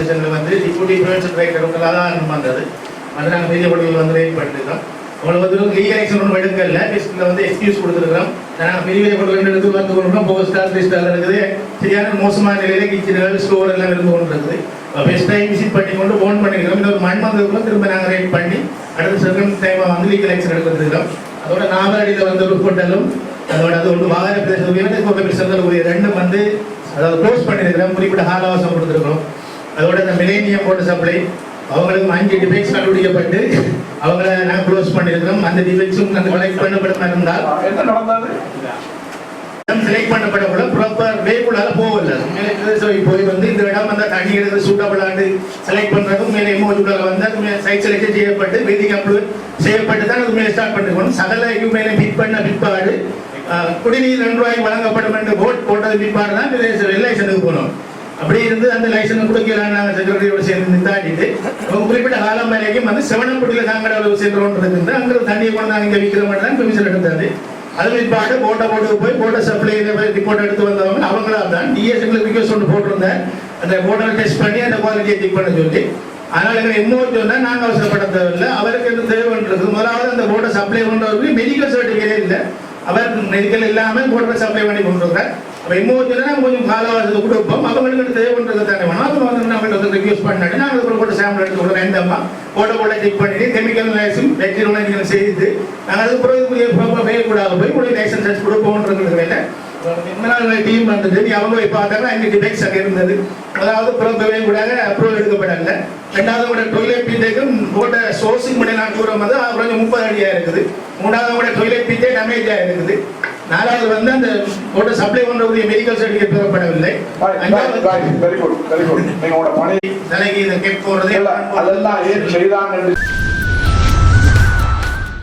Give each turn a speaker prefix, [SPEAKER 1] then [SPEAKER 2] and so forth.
[SPEAKER 1] ஆர்கனைசேஷனில் வந்து deputy prevention director அதான் வந்தது வந்து நாங்கள் மீடியா போட்டிகள் வந்து வெயிட் பண்ணிருக்கோம். உங்களுக்கு வந்து லீகல் ஆக்ஷன் ஒன்றும் எடுக்கல, லிஸ்ட்டில் வந்து எக்ஸ்கியூஸ் கொடுத்துருக்கோம். நாங்கள் மீடியா போட்டிகள் எடுத்து வந்து கொண்டோம். போஸ்டார் லிஸ்டால் இருக்குது, சரியான மோசமான நிலையில் கிச்சன்கள் ஸ்டோர் எல்லாம் இருந்து கொண்டு இருக்குது. பெஸ்ட் டைம் விசிட் பண்ணி கொண்டு ஃபோன் பண்ணிக்கிறோம். இந்த ஒரு மண்மந்ததுக்குள்ள திரும்ப நாங்கள் ரைட் பண்ணி அடுத்த செகண்ட் டைமாக வந்து லீகல் ஆக்ஷன் எடுத்துருக்கிறோம். அதோட நாவலடியில் வந்து ஒரு ஹோட்டலும் அதோட அது ஒன்று வாகன பிரதேச ரெண்டும் வந்து அதாவது க்ளோஸ் பண்ணியிருக்கிறோம். குறிப்பிட்ட காலவாசம் கொடுத்துருக்கிறோம். அதோட இந்த மிலேனியம் போட்ட சப்ளை அவங்களுக்கு 5 டிஃபெக்ட்ஸ் கண்டுபிடிக்கப்பட்டு அவங்கள நாங்கள் க்ளோஸ் பண்ணியிருக்கிறோம். அந்த டிஃபெக்ட்ஸும் அந்த கலெக்ட் பண்ணப்பட இருந்தால் செலக்ட் பண்ணப்படக்கூட ப்ராப்பர் வேக்குள்ளால போகல. போய் வந்து இந்த இடம் வந்து தண்ணி எடுத்து சூட்டப்படாது செலக்ட் பண்ணுறதும் மேலே எமோஜுக்குள்ள வந்து அது சைட் செலக்ஷன் செய்யப்பட்டு வெயிட்டிங் அப்ரூவ் செய்யப்பட்டு தான் அது மேலே ஸ்டார்ட் பண்ணிருக்கணும். சகல மேலே பிட் பண்ண பிற்பாடு குடிநீர் ₹2 வழங்கப்படும் என்று போட் போட்டது பிற்பாடு தான் லைசனுக்கு போகணும். அப்படி இருந்து அந்த லைசன்ஸ் கொடுக்கலாம். நாங்கள் செக்ரட்டரியோட சேர்ந்து தாண்டிட்டு குறிப்பிட்ட காலம் வரைக்கும் வந்து செவனம்பட்டியில் தாங்கட சென்றுன்றது அங்கே தண்ணியை கொண்டு நாங்கள் இங்கே விற்கிற மாதிரி தான் பெர்மிஷன் எடுத்தாரு. அது பிற்பாடு போட்டை போய் போட்டை சப்ளை ரிப்போர்ட் எடுத்து வந்தவங்க அவங்களா தான் டிஎஸ்எங்களுக்கு ரிக்வெஸ்ட் ஒன்று போட்டிருந்தேன். அந்த போட்டை டெஸ்ட் பண்ணி அந்த குவாலிட்டியை செக் பண்ண சொல்லி அதனால எங்களை எம்மோச்சு வந்தால் நாங்கள் அவசரப்பட தேவையில்லை. அவருக்கு எந்த தேவைன்றது முதலாவது அந்த போட்டை சப்ளை பண்ணுறவருக்கு மெடிக்கல் சர்டிஃபிகேட் இல்லை. அவர் மெடிக்கல் இல்லாமல் போட்டை சப்ளை பண்ணி கொண்டுருக்கார். அப்போ எம்மோச்சுன்னா கொஞ்சம் காலவாசத்தை கொடுப்போம். அவங்களுக்கு தேவைன்றது தானே வேணும். அவங்க வந்து நம்மள்ட்ட ரிக்வெஸ்ட் பண்ணாடி நாங்கள் போட்டு சாம்பிள் எடுத்து கொடுக்குறோம். வேண்டாமா போட்டை செக் பண்ணிட்டு கெமிக்கல் லைசன்ஸ் பேக்டீரியல் செய்து நாங்கள் அதுக்கு பிறகு வேகக்கூடாது போய் உடைய லைசன்ஸ் கொடுப்போம்ன்றது வேலை டீம் வந்தது. அவங்க போய் பார்த்தாங்க 5 டிஃபெக்ட்ஸ் அங்கே இருந்தது. அதாவது பிறப்பவே கூட அப்ரூவல் எடுக்கப்படல. ரெண்டாவது கூட டொய்லெட் பீட்டைக்கும் போட்ட சோர்ஸுக்கு மட்டும் நான் தூரம் வந்து கொஞ்சம் 30 அடியாக இருக்குது. மூணாவது கூட டொய்லெட் பீட்டே டேமேஜாக இருக்குது. நாலாவது வந்து அந்த போட்ட சப்ளை பண்ணுறக்கூடிய மெடிக்கல் சர்டிஃபிகேட் பெறப்படவில்லை. தலைக்கு இதை கெட் போடுறது அதெல்லாம் ஏன் செய்தாங்க.